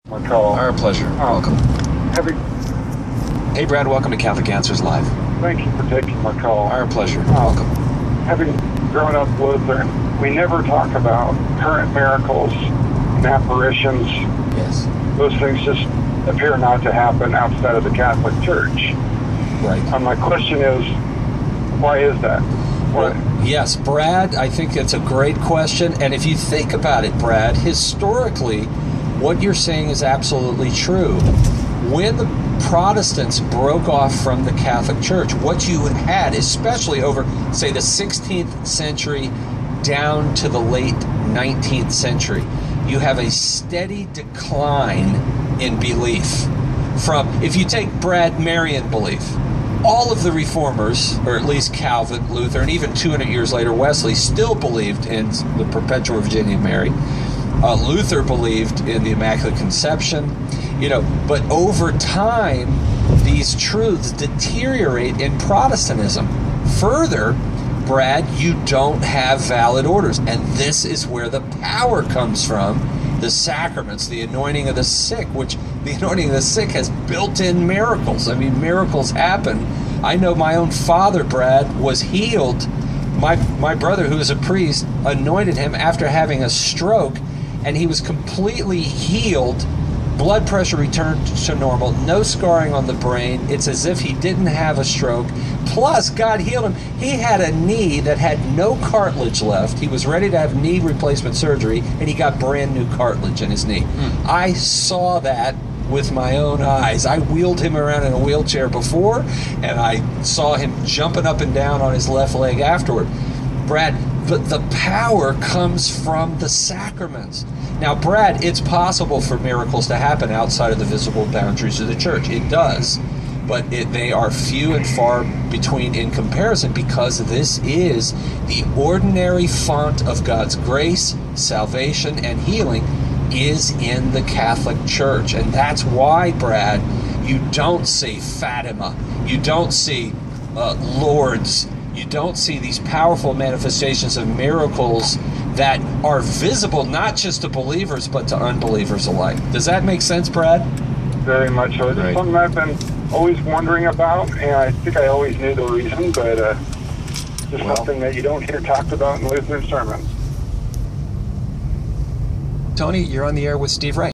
My call. Our pleasure. Welcome. Having, Hey, Brad. Welcome to Catholic Answers Live. thank you for taking my call. Our pleasure. Welcome. Having grown up Lutheran, we never talk about current miracles and apparitions. Yes. Those things just appear not to happen outside of the Catholic Church. Right. My question is, why is that? Why? Well, yes, Brad, I think it's a great question. And if you think about it, Brad, historically, what you're saying is absolutely true. When the Protestants broke off from the Catholic Church, what you had, especially over, say, the 16th century down to the late 19th century, you have a steady decline in belief. From, if you take Brad Marian belief, all of the reformers, or at least Calvin, Luther, and even 200 years later Wesley, still believed in the Perpetual Virginity of Mary. Luther believed in the Immaculate Conception, but over time, these truths deteriorate in Protestantism. Further, Brad, you don't have valid orders, and this is where the power comes from. The sacraments, the anointing of the sick, which the anointing of the sick has built-in miracles. I mean, miracles happen. I know my own father, Brad, was healed. My brother, who is a priest, anointed him after having a stroke, and he was completely healed. Blood pressure returned to normal, no scarring on the brain. It's as if he didn't have a stroke. Plus, God healed him. He had a knee that had no cartilage left. He was ready to have knee replacement surgery, and he got brand new cartilage in his knee. I saw that with my own eyes. I wheeled him around in a wheelchair before, and I saw him jumping up and down on his left leg afterward. Brad, but the power comes from the sacraments. Now, Brad, it's possible for miracles to happen outside of the visible boundaries of the church. It does. But they are few and far between in comparison, because this is the ordinary font of God's grace, salvation, and healing is in the Catholic Church. And that's why, Brad, you don't see Fatima. You don't see Lourdes. You don't see these powerful manifestations of miracles that are visible not just to believers but to unbelievers alike. Does that make sense, Brad? Very much so. It's something I've been always wondering about, and I think I always knew the reason, but just something that you don't hear talked about in Lutheran sermons. Tony, you're on the air with Steve Wright.